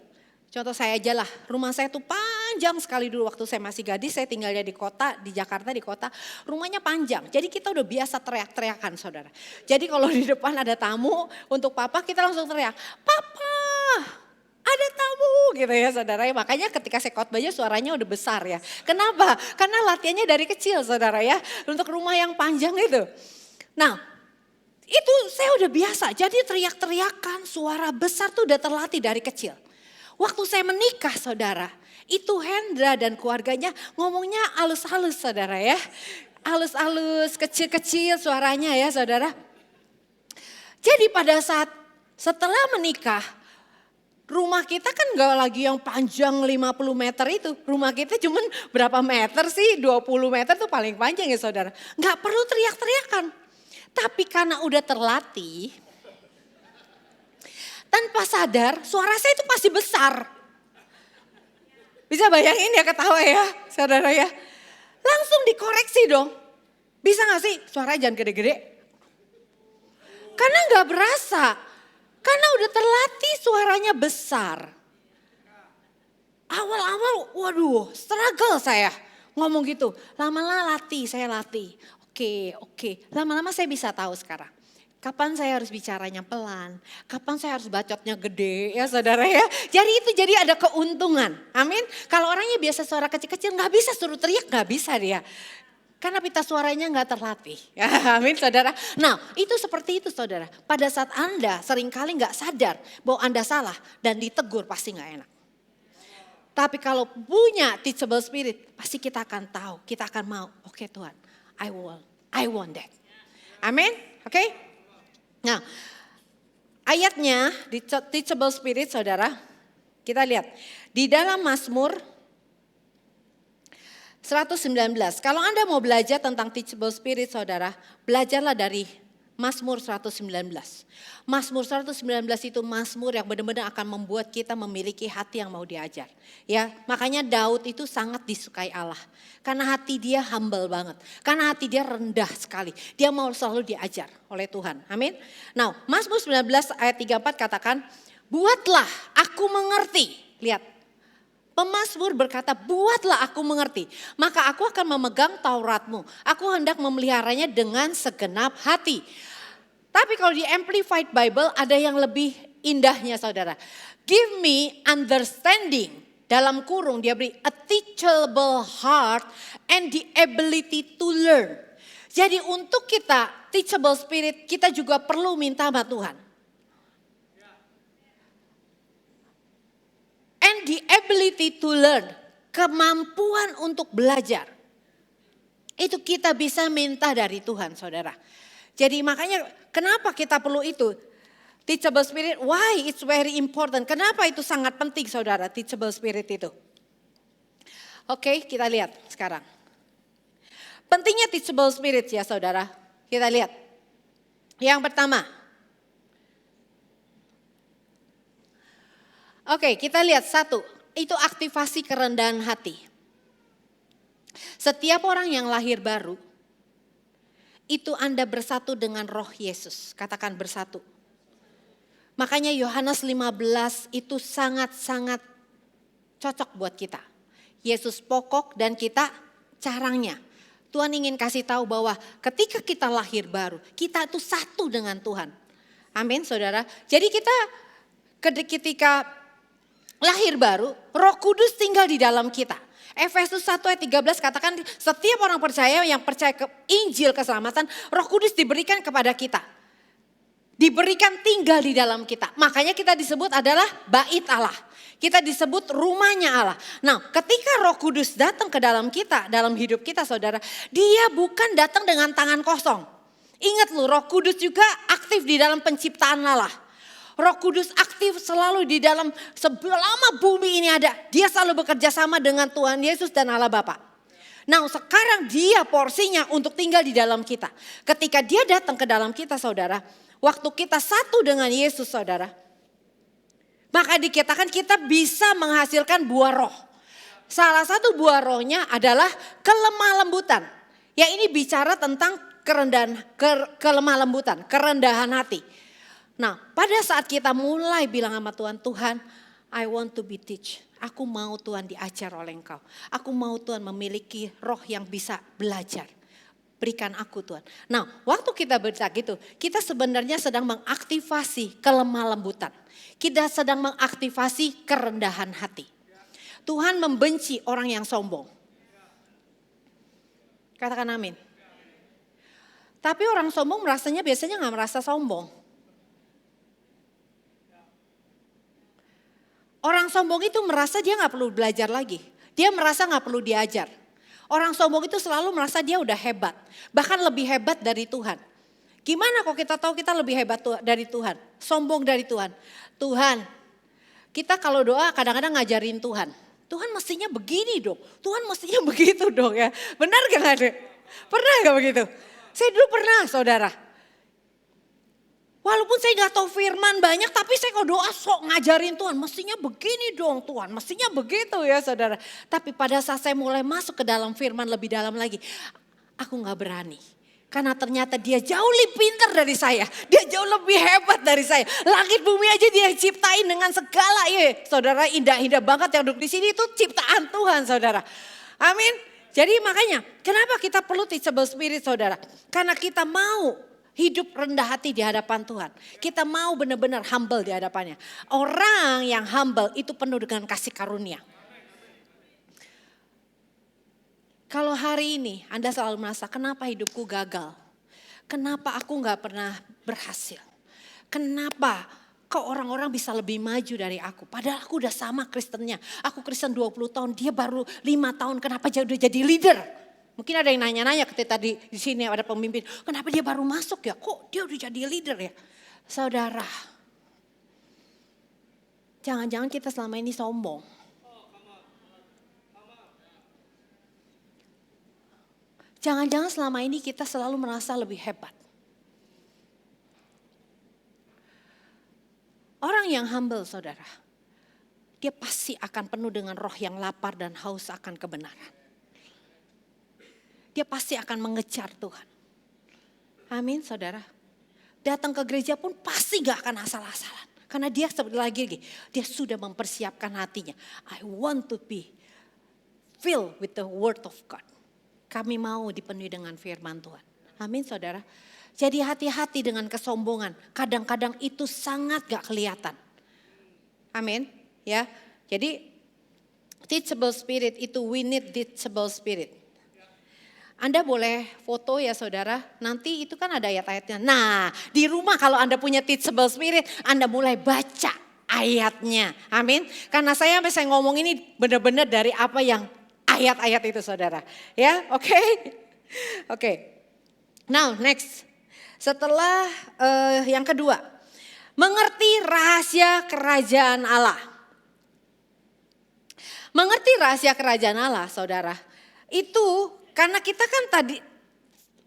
contoh saya aja lah, rumah saya tuh panjang sekali dulu waktu saya masih gadis, saya tinggalnya di kota, di Jakarta di kota, rumahnya panjang. Jadi kita udah biasa teriak-teriakan saudara. Jadi kalau di depan ada tamu untuk papa kita langsung teriak, papa ada tamu gitu ya saudara. Makanya ketika saya khotbahnya suaranya udah besar ya. Kenapa? Karena latihannya dari kecil saudara ya. Untuk rumah yang panjang itu. Nah itu saya udah biasa. Jadi teriak-teriakan suara besar tuh udah terlatih dari kecil. Waktu saya menikah saudara. Itu Hendra dan keluarganya ngomongnya halus-halus saudara ya. Halus-halus kecil-kecil suaranya ya saudara. Jadi pada saat setelah menikah. Rumah kita kan gak lagi yang panjang 50 meter itu. Rumah kita cuman berapa meter sih? 20 meter tuh paling panjang ya saudara. Gak perlu teriak-teriakan. Tapi karena udah terlatih. Tanpa sadar suara saya itu pasti besar. Bisa bayangin ya ketawa ya saudara ya. Langsung dikoreksi dong. Bisa gak sih suaranya jangan gede-gede. Karena gak berasa. Karena udah terlatih suaranya besar. Awal-awal waduh struggle saya ngomong gitu. Lama-lama saya latih. Oke. Lama-lama saya bisa tahu sekarang. Kapan saya harus bicaranya pelan. Kapan saya harus bacotnya gede ya saudara ya. Jadi ada keuntungan. Amin. Kalau orangnya biasa suara kecil-kecil gak bisa suruh teriak gak bisa dia. Karena pita suaranya gak terlatih. Ya, amin saudara. Nah itu seperti itu saudara. Pada saat Anda seringkali gak sadar bahwa Anda salah dan ditegur pasti gak enak. Tapi kalau punya teachable spirit pasti kita akan tahu. Kita akan mau. Oke Tuhan, I want that. Amin. Oke. Nah ayatnya di teachable spirit saudara. Kita lihat. Di dalam Mazmur 119. Kalau Anda mau belajar tentang teachable spirit saudara, belajarlah dari Mazmur 119. Mazmur 119 itu mazmur yang benar-benar akan membuat kita memiliki hati yang mau diajar. Ya, makanya Daud itu sangat disukai Allah. Karena hati dia humble banget. Karena hati dia rendah sekali. Dia mau selalu diajar oleh Tuhan. Amin. Nah, Mazmur 19 ayat 34 katakan, "Buatlah aku mengerti." Lihat. Pemazmur berkata, buatlah aku mengerti, maka aku akan memegang Tauratmu. Aku hendak memeliharanya dengan segenap hati. Tapi kalau di Amplified Bible ada yang lebih indahnya saudara. Give me understanding, dalam kurung dia beri a teachable heart and the ability to learn. Jadi untuk kita teachable spirit kita juga perlu minta sama Tuhan. And the ability to learn, kemampuan untuk belajar. Itu kita bisa minta dari Tuhan, saudara. Jadi makanya kenapa kita perlu itu? Teachable spirit, why it's very important. Kenapa itu sangat penting, saudara, teachable spirit itu? Oke, kita lihat sekarang. Pentingnya teachable spirit ya, saudara. Kita lihat. Yang pertama. Oke, kita lihat satu. Itu aktivasi kerendahan hati. Setiap orang yang lahir baru, itu Anda bersatu dengan roh Yesus. Katakan bersatu. Makanya Yohanes 15 itu sangat-sangat cocok buat kita. Yesus pokok dan kita carangnya. Tuhan ingin kasih tahu bahwa ketika kita lahir baru, kita itu satu dengan Tuhan. Amin, saudara. Jadi kita ketika lahir baru, Roh Kudus tinggal di dalam kita. Efesus 1 ayat 13 katakan setiap orang percaya yang percaya ke Injil keselamatan, Roh Kudus diberikan kepada kita. Diberikan tinggal di dalam kita. Makanya kita disebut adalah bait Allah. Kita disebut rumahnya Allah. Nah, ketika Roh Kudus datang ke dalam kita, dalam hidup kita, saudara, dia bukan datang dengan tangan kosong. Ingat loh, Roh Kudus juga aktif di dalam penciptaan Allah. Roh Kudus aktif selalu di dalam, selama bumi ini ada, dia selalu bekerja sama dengan Tuhan Yesus dan Allah Bapa. Nah, sekarang dia porsinya untuk tinggal di dalam kita. Ketika dia datang ke dalam kita, saudara, waktu kita satu dengan Yesus, saudara, maka dikatakan kita bisa menghasilkan buah roh. Salah satu buah rohnya adalah kelemah lembutan. Ya, ini bicara tentang kelemah lembutan, kerendahan hati. Nah, pada saat kita mulai bilang sama Tuhan, Tuhan, I want to be teach. Aku mau Tuhan diajar oleh Engkau. Aku mau Tuhan memiliki roh yang bisa belajar. Berikan aku Tuhan. Nah, waktu kita berkata gitu, kita sebenarnya sedang mengaktifasi kelemah lembutan. Kita sedang mengaktifasi kerendahan hati. Tuhan membenci orang yang sombong. Katakan amin. Tapi orang sombong biasanya gak merasa sombong. Orang sombong itu merasa dia gak perlu belajar lagi. Dia merasa gak perlu diajar. Orang sombong itu selalu merasa dia udah hebat. Bahkan lebih hebat dari Tuhan. Gimana kok kita tahu kita lebih hebat dari Tuhan? Sombong dari Tuhan. Tuhan, kita kalau doa kadang-kadang ngajarin Tuhan. Tuhan mestinya begini dong. Tuhan mestinya begitu dong ya. Benar gak ada? Pernah gak begitu? Saya dulu pernah, saudara. Walaupun saya gak tahu firman banyak, tapi saya kalau doa sok ngajarin Tuhan. Mestinya begini dong Tuhan, mestinya begitu ya saudara. Tapi pada saat saya mulai masuk ke dalam firman lebih dalam lagi, aku gak berani. Karena ternyata dia jauh lebih pintar dari saya. Dia jauh lebih hebat dari saya. Langit bumi aja dia ciptain dengan segala. Saudara, indah-indah banget yang duduk di sini itu ciptaan Tuhan, saudara. Amin. Jadi makanya kenapa kita perlu teachable spirit, saudara? Karena kita mau hidup rendah hati di hadapan Tuhan. Kita mau benar-benar humble di hadapannya. Orang yang humble itu penuh dengan kasih karunia. Kalau hari ini Anda selalu merasa kenapa hidupku gagal? Kenapa aku gak pernah berhasil? Kenapa kok orang-orang bisa lebih maju dari aku? Padahal aku udah sama Kristennya. Aku Kristen 20 tahun, dia baru 5 tahun. Kenapa dia udah jadi leader? Mungkin ada yang nanya-nanya ketika di sini ada pemimpin. Kenapa dia baru masuk ya? Kok dia udah jadi leader ya? Saudara, jangan-jangan kita selama ini sombong. Jangan-jangan selama ini kita selalu merasa lebih hebat. Orang yang humble, saudara, dia pasti akan penuh dengan roh yang lapar dan haus akan kebenaran. Dia pasti akan mengejar Tuhan. Amin, saudara. Datang ke gereja pun pasti gak akan asal-asalan. Karena dia lagi, dia sudah mempersiapkan hatinya. I want to be filled with the word of God. Kami mau dipenuhi dengan firman Tuhan. Amin, saudara. Jadi hati-hati dengan kesombongan. Kadang-kadang itu sangat gak kelihatan. Amin. Ya. Jadi teachable spirit itu we need teachable spirit. Anda boleh foto ya saudara. Nanti itu kan ada ayat-ayatnya. Nah, di rumah kalau Anda punya teachable spirit, Anda mulai baca ayatnya. Amin. Karena saya ngomong ini benar-benar dari apa yang ayat-ayat itu saudara. Ya, oke. Oke. Now next. Setelah yang kedua. Mengerti rahasia kerajaan Allah. Mengerti rahasia kerajaan Allah, saudara. Itu karena kita kan tadi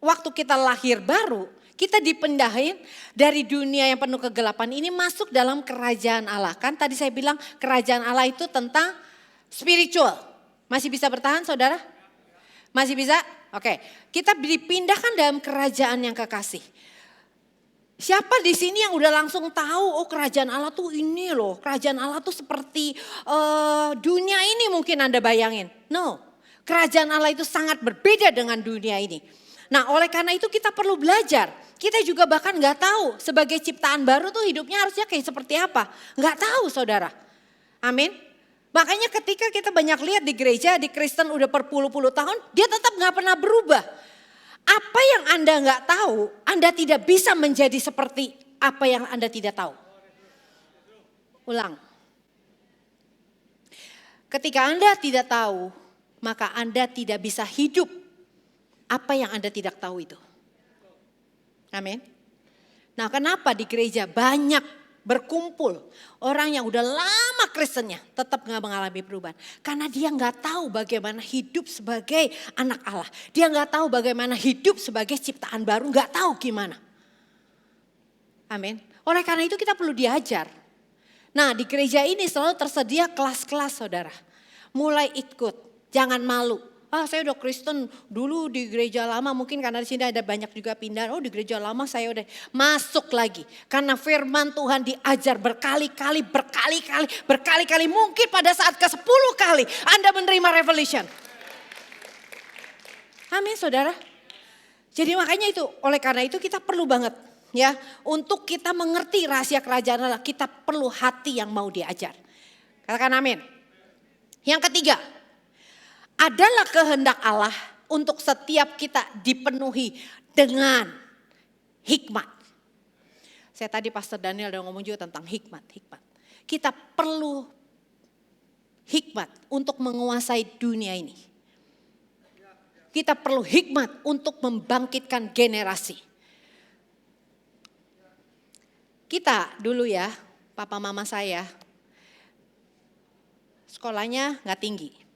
waktu kita lahir baru, kita dipindahin dari dunia yang penuh kegelapan ini masuk dalam kerajaan Allah. Kan tadi saya bilang kerajaan Allah itu tentang spiritual. Masih bisa bertahan saudara? Masih bisa? Oke. Kita dipindahkan dalam kerajaan yang kekasih. Siapa di sini yang udah langsung tahu, oh kerajaan Allah tuh ini loh. Kerajaan Allah tuh seperti dunia ini mungkin Anda bayangin. No, kerajaan Allah itu sangat berbeda dengan dunia ini. Nah oleh karena itu kita perlu belajar. Kita juga bahkan gak tahu sebagai ciptaan baru tuh hidupnya harusnya kayak seperti apa. Gak tahu saudara. Amin. Makanya ketika kita banyak lihat di gereja, di Kristen udah berpuluh-puluh tahun, dia tetap gak pernah berubah. Apa yang Anda nggak tahu, Anda tidak bisa menjadi seperti apa yang Anda tidak tahu. Ulang. Ketika Anda tidak tahu, maka Anda tidak bisa hidup apa yang Anda tidak tahu itu. Amin. Nah, kenapa di gereja banyak berkumpul orang yang udah lama Kristennya tetap gak mengalami perubahan. Karena dia gak tahu bagaimana hidup sebagai anak Allah. Dia gak tahu bagaimana hidup sebagai ciptaan baru, gak tahu gimana. Amin. Oleh karena itu kita perlu diajar. Nah di gereja ini selalu tersedia kelas-kelas saudara. Mulai ikut, jangan malu. Saya udah Kristen dulu di gereja lama, mungkin karena di sini ada banyak juga pindah. Oh di gereja lama saya udah masuk lagi. Karena firman Tuhan diajar berkali-kali, mungkin pada saat ke-10 kali Anda menerima revelation. Amin saudara. Jadi makanya itu, oleh karena itu kita perlu banget ya. Untuk kita mengerti rahasia kerajaan Allah, kita perlu hati yang mau diajar. Katakan amin. Yang ketiga. Adalah kehendak Allah untuk setiap kita dipenuhi dengan hikmat. Saya tadi Pastor Daniel udah ngomong juga tentang hikmat. Kita perlu hikmat untuk menguasai dunia ini. Kita perlu hikmat untuk membangkitkan generasi. Kita dulu ya, papa mama saya, sekolahnya gak tinggi.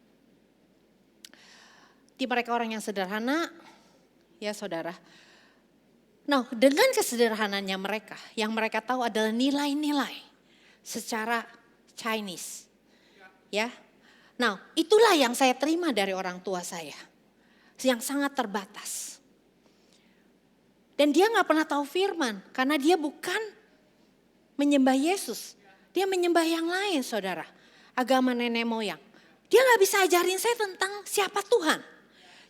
Di mereka orang yang sederhana, ya saudara. Nah dengan kesederhanaannya mereka, yang mereka tahu adalah nilai-nilai secara Chinese. Ya, nah itulah yang saya terima dari orang tua saya. Yang sangat terbatas. Dan dia gak pernah tahu firman, karena dia bukan menyembah Yesus. Dia menyembah yang lain saudara, agama nenek moyang. Dia gak bisa ajarin saya tentang siapa Tuhan.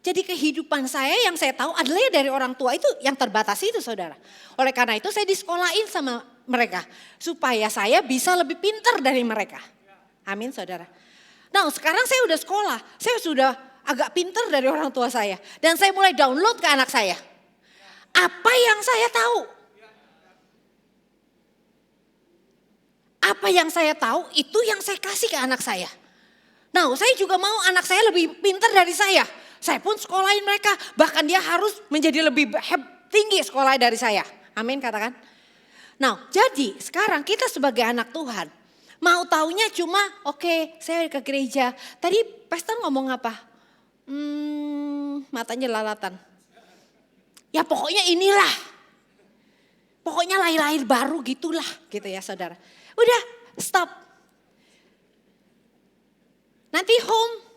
Jadi kehidupan saya yang saya tahu adalah dari orang tua itu yang terbatas itu saudara. Oleh karena itu saya disekolahin sama mereka. Supaya saya bisa lebih pintar dari mereka. Amin saudara. Nah sekarang saya udah sekolah. Saya sudah agak pintar dari orang tua saya. Dan saya mulai download ke anak saya. Apa yang saya tahu. Apa yang saya tahu itu yang saya kasih ke anak saya. Nah saya juga mau anak saya lebih pintar dari saya. Saya pun sekolahin mereka, bahkan dia harus menjadi lebih tinggi sekolah dari saya. Amin katakan. Nah jadi sekarang kita sebagai anak Tuhan, mau taunya cuma oke, saya ke gereja. Tadi pastor ngomong apa? Matanya lalatan. Ya pokoknya inilah. Pokoknya lahir-lahir baru gitulah gitu ya saudara. Udah stop. Nanti home.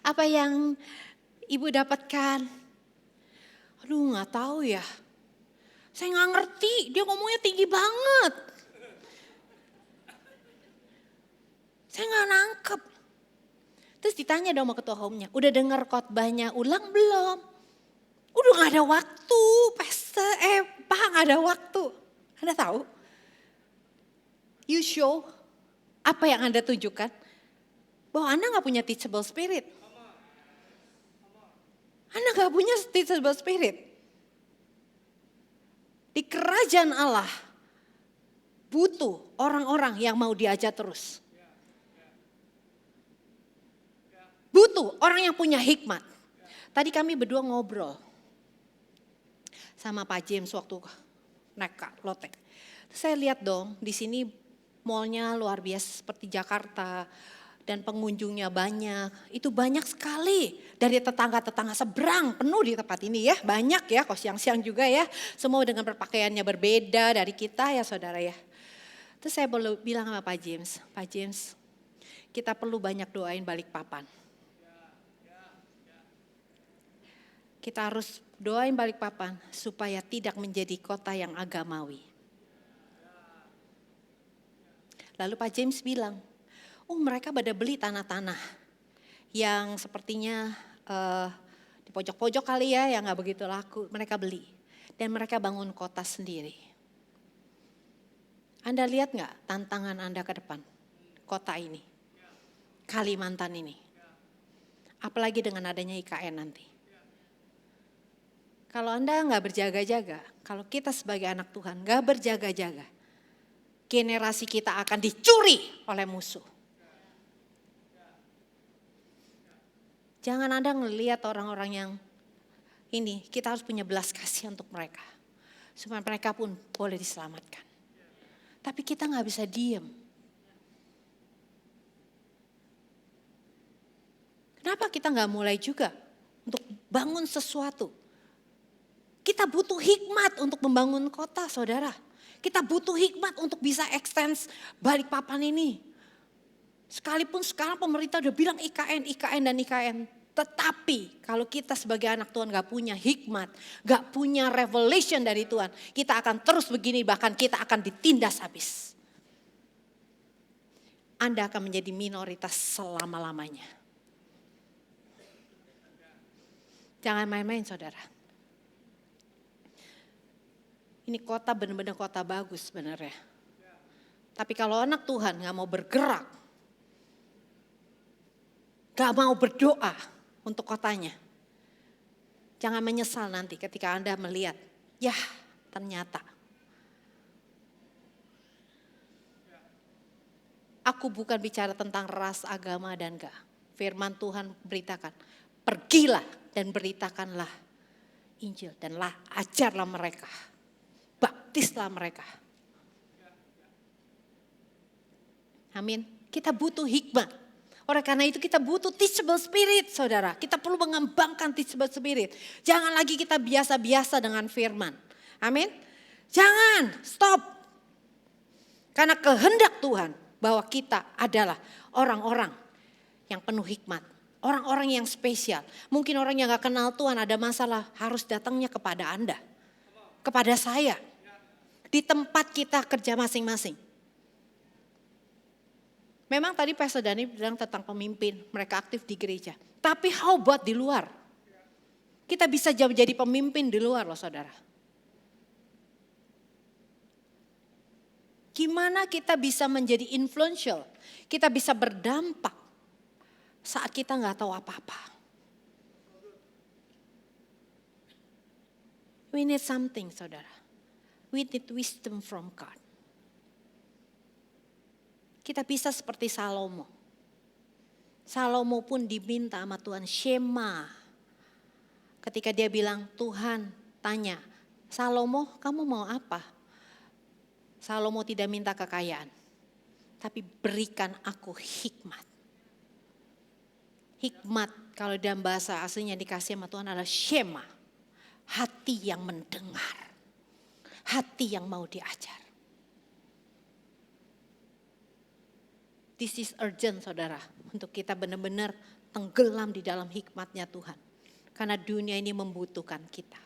Apa yang ibu dapatkan? Aduh gak tahu ya. Saya gak ngerti, dia ngomongnya tinggi banget. Saya gak nangkep. Terus ditanya dong sama ketua home-nya, udah dengar khotbahnya ulang belum? Udah gak ada waktu, Pak gak ada waktu. Anda tahu? You show apa yang Anda tunjukkan. Bahwa Anda gak punya teachable spirit. Anda gak punya teachable spirit. Di kerajaan Allah butuh orang-orang yang mau diajar terus. Butuh orang yang punya hikmat. Tadi kami berdua ngobrol sama Pak James waktu naik lotek. Saya lihat dong di sini mallnya luar biasa seperti Jakarta dan pengunjungnya banyak. Itu banyak sekali dari tetangga-tetangga seberang penuh di tempat ini ya. Banyak ya, kok siang-siang juga ya. Semua dengan berpakaiannya berbeda dari kita ya saudara ya. Terus saya bilang sama Pak James, kita perlu banyak doain Balikpapan. Kita harus doain Balikpapan supaya tidak menjadi kota yang agamawi. Lalu Pak James bilang, mereka pada beli tanah-tanah yang sepertinya di pojok-pojok kali ya, yang gak begitu laku. Mereka beli dan mereka bangun kota sendiri. Anda lihat gak tantangan Anda ke depan? Kota ini, Kalimantan ini. Apalagi dengan adanya IKN nanti. Kalau Anda gak berjaga-jaga, kalau kita sebagai anak Tuhan gak berjaga-jaga, generasi kita akan dicuri oleh musuh. Jangan Anda ngelihat orang-orang yang ini, kita harus punya belas kasihan untuk mereka. Supaya mereka pun boleh diselamatkan. Tapi kita gak bisa diem. Kenapa kita gak mulai juga untuk bangun sesuatu? Kita butuh hikmat untuk membangun kota saudara. Kita butuh hikmat untuk bisa extend Balikpapan ini. Sekalipun sekarang pemerintah udah bilang IKN. Tetapi kalau kita sebagai anak Tuhan gak punya hikmat, gak punya revelation dari Tuhan, kita akan terus begini, bahkan kita akan ditindas habis. Anda akan menjadi minoritas selama-lamanya. Jangan main-main saudara. Ini kota benar-benar kota bagus sebenarnya. Tapi kalau anak Tuhan gak mau bergerak, gak mau berdoa untuk kotanya, jangan menyesal nanti ketika Anda melihat, ya ternyata aku bukan bicara tentang ras, agama dan gak. Firman Tuhan beritakan, pergilah dan beritakanlah Injil dan ajarlah mereka. Baptislah mereka. Amin. Kita butuh hikmat. Oleh karena itu kita butuh teachable spirit saudara. Kita perlu mengembangkan teachable spirit. Jangan lagi kita biasa-biasa dengan firman. Amin. Jangan, stop. Karena kehendak Tuhan bahwa kita adalah orang-orang yang penuh hikmat. Orang-orang yang spesial. Mungkin orang yang gak kenal Tuhan ada masalah harus datangnya kepada Anda. Kepada saya. Di tempat kita kerja masing-masing. Memang tadi Pastor Dhani bilang tentang pemimpin. Mereka aktif di gereja. Tapi how about di luar? Kita bisa jadi pemimpin di luar loh saudara. Gimana kita bisa menjadi influential? Kita bisa berdampak saat kita gak tahu apa-apa. We need something saudara. We need wisdom from God. Kita bisa seperti Salomo. Salomo pun diminta sama Tuhan Shema. Ketika dia bilang Tuhan tanya, Salomo kamu mau apa? Salomo tidak minta kekayaan. Tapi berikan aku hikmat. Hikmat kalau dalam bahasa aslinya dikasih sama Tuhan adalah Shema. Hati yang mendengar. Hati yang mau diajar. This is urgent saudara. Untuk kita benar-benar tenggelam di dalam hikmatnya Tuhan. Karena dunia ini membutuhkan kita.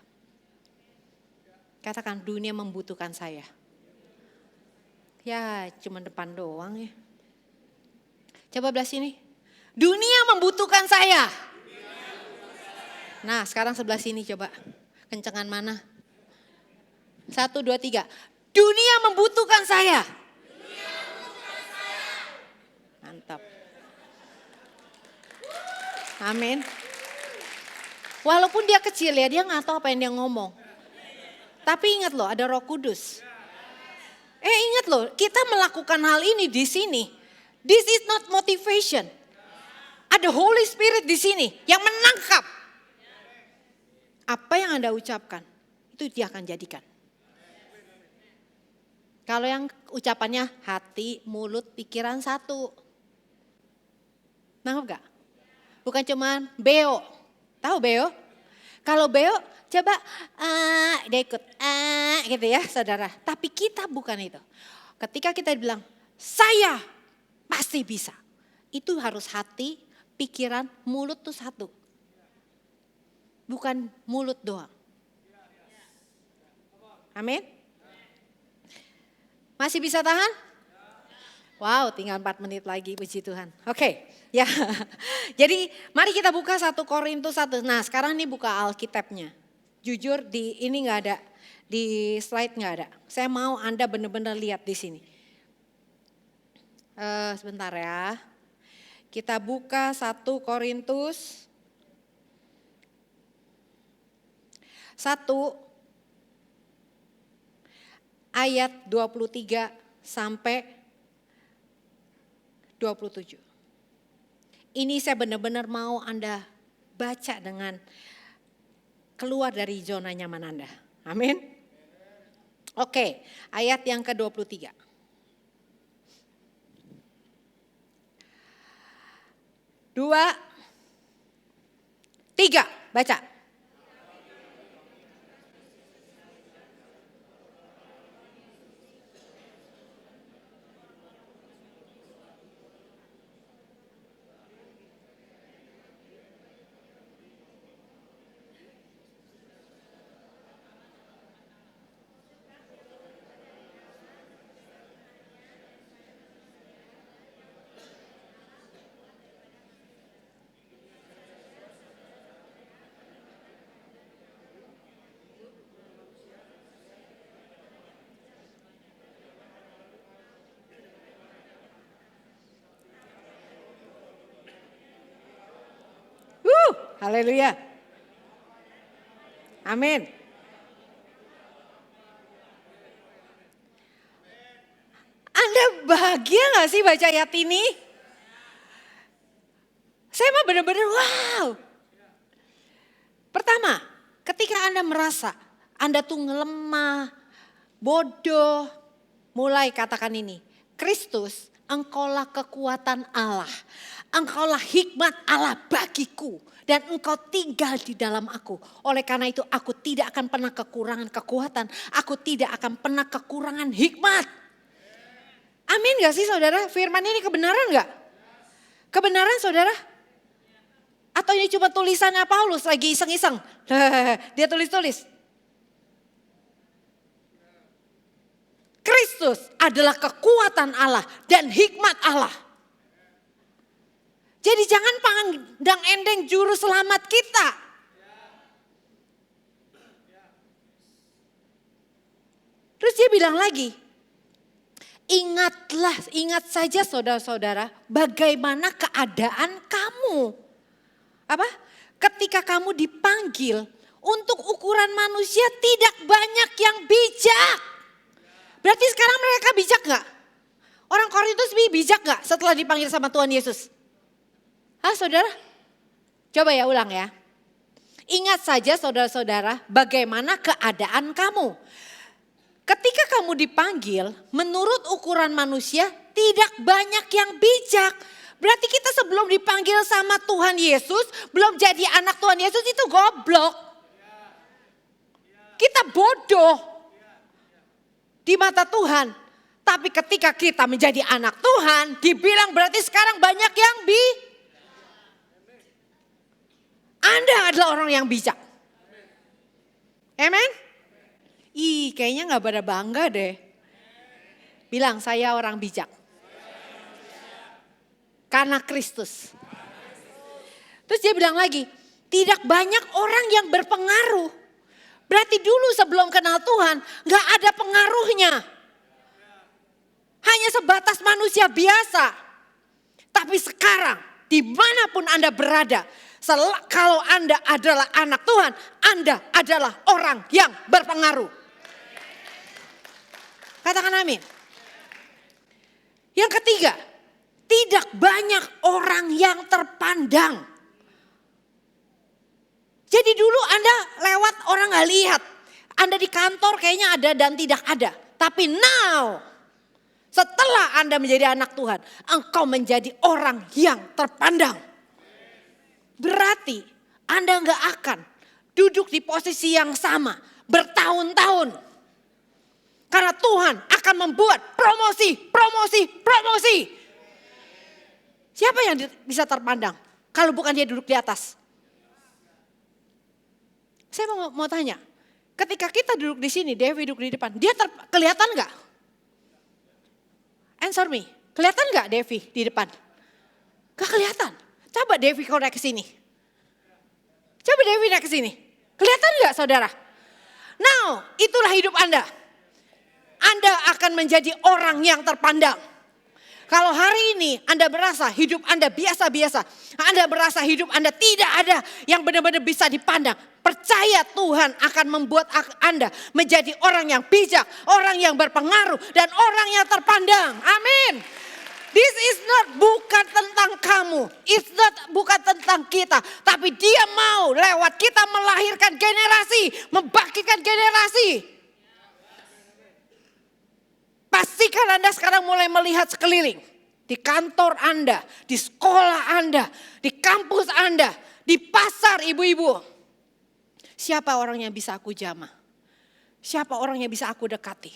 Katakan dunia membutuhkan saya. Ya cuma depan doang ya. Coba belah sini. Dunia membutuhkan saya. Nah sekarang sebelah sini coba. Kencengan mana? 1, 2, 3. Dunia membutuhkan saya. Mantap. Amin. Walaupun dia kecil ya, dia gak tahu apa yang dia ngomong. Tapi ingat loh, ada Roh Kudus. Ingat loh, kita melakukan hal ini di sini. This is not motivation. Ada Holy Spirit di sini yang menangkap. Apa yang Anda ucapkan, itu dia akan jadikan. Kalau yang ucapannya hati, mulut, pikiran satu. Nangkep gak? Bukan cuma beo. Tahu beo? Kalau beo coba dia ikut gitu ya saudara. Tapi kita bukan itu. Ketika kita bilang saya pasti bisa. Itu harus hati, pikiran, mulut tuh satu. Bukan mulut doang. Amin. Masih bisa tahan? Wow, tinggal 4 menit lagi, puji Tuhan. Oke, ya. Jadi mari kita buka 1 Korintus 1. Nah sekarang ini buka Alkitabnya. Jujur di ini gak ada, di slide gak ada. Saya mau Anda benar-benar lihat di sini. Sebentar ya. Kita buka 1 Korintus 1 ayat 23 sampai 27. Ini saya benar-benar mau Anda baca dengan keluar dari zona nyaman Anda. Amin. Oke, ayat yang ke-23. 2, 3, baca. Haleluya. Amin. Anda bahagia gak sih baca ayat ini? Saya mah benar-benar wow. Pertama, ketika Anda merasa Anda tuh lemah, bodoh, mulai katakan ini. Kristus, engkaulah kekuatan Allah. Engkaulah hikmat Allah bagiku. Dan engkau tinggal di dalam aku. Oleh karena itu aku tidak akan pernah kekurangan kekuatan. Aku tidak akan pernah kekurangan hikmat. Amin gak sih saudara? Firman ini kebenaran gak? Kebenaran saudara? Atau ini cuma tulisannya Paulus lagi iseng-iseng? Dia tulis-tulis. Kristus adalah kekuatan Allah dan hikmat Allah. Jadi jangan pandang endeng juru selamat kita. Terus dia bilang lagi, ingat saja saudara-saudara bagaimana keadaan kamu. Apa? Ketika kamu dipanggil untuk ukuran manusia tidak banyak yang bijak. Berarti sekarang mereka bijak gak? Orang Korintus bijak gak setelah dipanggil sama Tuhan Yesus? Hah saudara? Coba ya ulang ya. Ingat saja saudara-saudara bagaimana keadaan kamu. Ketika kamu dipanggil menurut ukuran manusia tidak banyak yang bijak. Berarti kita sebelum dipanggil sama Tuhan Yesus belum jadi anak Tuhan Yesus itu goblok. Kita bodoh di mata Tuhan. Tapi ketika kita menjadi anak Tuhan dibilang berarti sekarang banyak yang Anda adalah orang yang bijak. Amen? Kayaknya gak pada bangga deh. Bilang saya orang bijak. Karena Kristus. Terus dia bilang lagi, tidak banyak orang yang berpengaruh. Berarti dulu sebelum kenal Tuhan gak ada pengaruhnya. Hanya sebatas manusia biasa. Tapi sekarang dimanapun Anda berada. Kalau Anda adalah anak Tuhan, Anda adalah orang yang berpengaruh. Katakan amin. Yang ketiga, tidak banyak orang yang terpandang. Jadi dulu Anda lewat orang gak lihat. Anda di kantor kayaknya ada dan tidak ada. Tapi now, setelah Anda menjadi anak Tuhan, engkau menjadi orang yang terpandang. Berarti Anda gak akan duduk di posisi yang sama bertahun-tahun. Karena Tuhan akan membuat promosi. Siapa yang bisa terpandang kalau bukan dia duduk di atas? Saya mau tanya, ketika kita duduk di sini, Devi duduk di depan, dia kelihatan gak? Answer me, kelihatan gak Devi di depan? Gak kelihatan. Coba Devi kau naik ke sini. Coba Devi naik ke sini. Kelihatan gak saudara? Now, itulah hidup Anda. Anda akan menjadi orang yang terpandang. Kalau hari ini Anda berasa hidup Anda biasa-biasa. Anda berasa hidup Anda tidak ada yang benar-benar bisa dipandang. Percaya Tuhan akan membuat Anda menjadi orang yang bijak. Orang yang berpengaruh dan orang yang terpandang. Amin. This is not bukan tentang kamu. It's not bukan tentang kita. Tapi dia mau lewat kita melahirkan generasi. Membangkitkan generasi. Pastikan Anda sekarang mulai melihat sekeliling. Di kantor Anda, di sekolah Anda, di kampus Anda, di pasar ibu-ibu. Siapa orang yang bisa aku jamah? Siapa orang yang bisa aku dekati?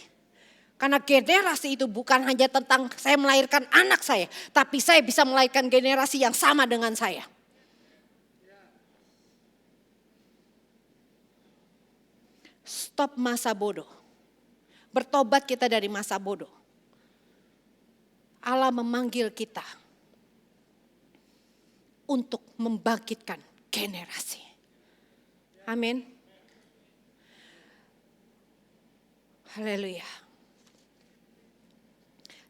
Karena generasi itu bukan hanya tentang saya melahirkan anak saya. Tapi saya bisa melahirkan generasi yang sama dengan saya. Stop masa bodoh. Bertobat kita dari masa bodoh. Allah memanggil kita untuk membangkitkan generasi. Amin. Haleluya.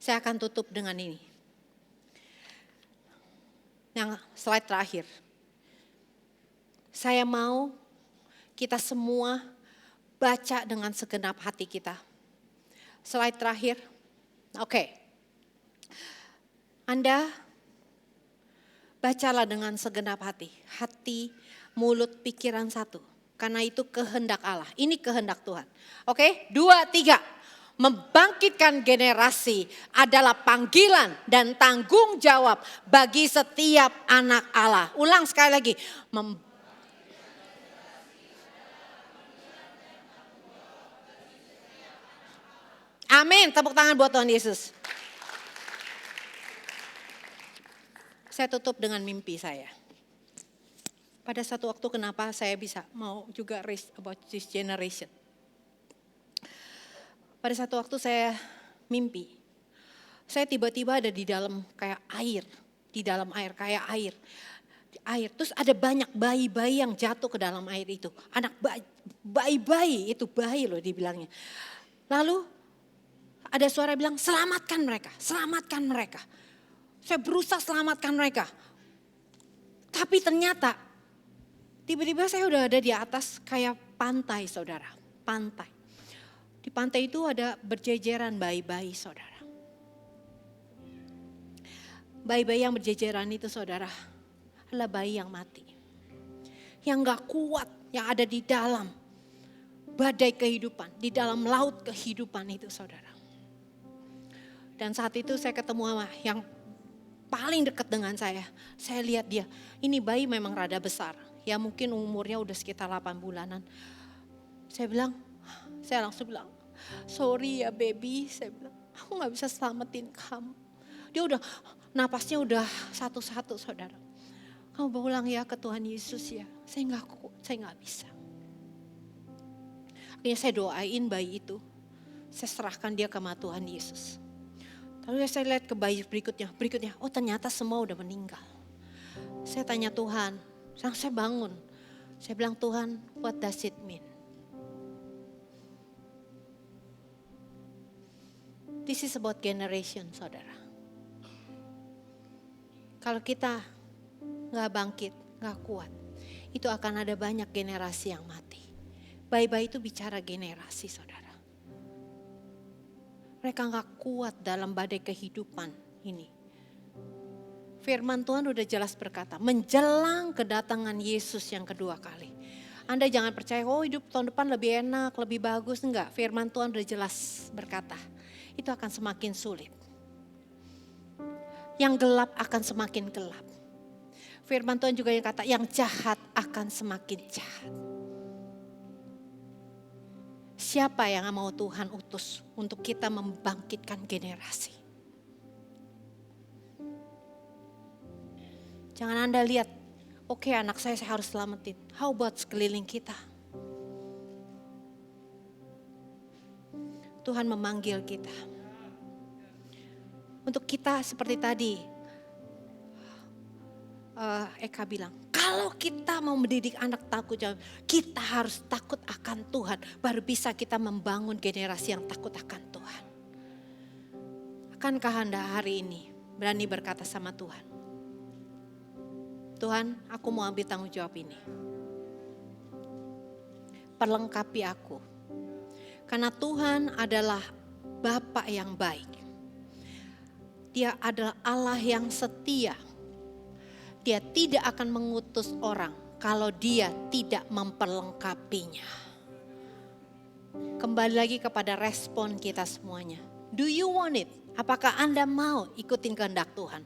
Saya akan tutup dengan ini. Yang slide terakhir. Saya mau kita semua baca dengan segenap hati kita. Slide terakhir. Oke. Anda bacalah dengan segenap hati. Hati, mulut, pikiran satu. Karena itu kehendak Allah. Ini kehendak Tuhan. Oke, 2, 3. Membangkitkan generasi adalah panggilan dan tanggung jawab bagi setiap anak Allah. Ulang sekali lagi. Amin, tepuk tangan buat Tuhan Yesus. Saya tutup dengan mimpi saya. Pada satu waktu kenapa saya bisa mau juga raise about this generation. Pada satu waktu saya mimpi. Saya tiba-tiba ada di dalam kayak air. Di dalam air, kayak air. Air, terus ada banyak bayi-bayi yang jatuh ke dalam air itu. Anak bayi-bayi, itu bayi loh dibilangnya. Lalu ada suara bilang selamatkan mereka, selamatkan mereka. Saya berusaha selamatkan mereka. Tapi ternyata tiba-tiba saya udah ada di atas kayak pantai saudara, pantai. Di pantai itu ada berjejeran bayi-bayi saudara. Bayi-bayi yang berjejeran itu saudara adalah bayi yang mati. Yang gak kuat, yang ada di dalam badai kehidupan, di dalam laut kehidupan itu saudara. Dan saat itu saya ketemu sama yang paling dekat dengan saya. Saya lihat dia, ini bayi memang rada besar. Ya mungkin umurnya udah sekitar 8 bulanan. Saya langsung bilang, sorry ya baby. Saya bilang, aku gak bisa selamatin kamu. Dia udah, napasnya udah satu-satu saudara. Kamu pulang ya ke Tuhan Yesus ya. Saya gak bisa. Akhirnya saya doain bayi itu. Saya serahkan dia ke Tuhan Yesus. Lalu saya lihat ke bayi berikutnya, oh ternyata semua udah meninggal. Saya tanya Tuhan, saya bangun. Saya bilang Tuhan, what does it mean? This is about generation saudara. Kalau kita gak bangkit, gak kuat, itu akan ada banyak generasi yang mati. Bayi-bayi itu bicara generasi saudara. Mereka gak kuat dalam badai kehidupan ini. Firman Tuhan udah jelas berkata, menjelang kedatangan Yesus yang kedua kali. Anda jangan percaya, oh hidup tahun depan lebih enak, lebih bagus. Enggak, firman Tuhan udah jelas berkata, itu akan semakin sulit. Yang gelap akan semakin gelap. Firman Tuhan juga yang kata, yang jahat akan semakin jahat. Siapa yang mau Tuhan utus untuk kita membangkitkan generasi? Jangan Anda lihat, oke, anak saya harus selamatin. How about sekeliling kita? Tuhan memanggil kita. Untuk kita seperti tadi, Eka bilang, kalau kita mau mendidik anak takut, kita harus takut akan Tuhan. Baru bisa kita membangun generasi yang takut akan Tuhan. Akankah Anda hari ini berani berkata sama Tuhan, Tuhan, aku mau ambil tanggung jawab ini. Perlengkapi aku. Karena Tuhan adalah Bapa yang baik. Dia adalah Allah yang setia. Dia tidak akan mengutus orang kalau dia tidak memperlengkapinya. Kembali lagi kepada respon kita semuanya. Do you want it? Apakah Anda mau ikutin kehendak Tuhan?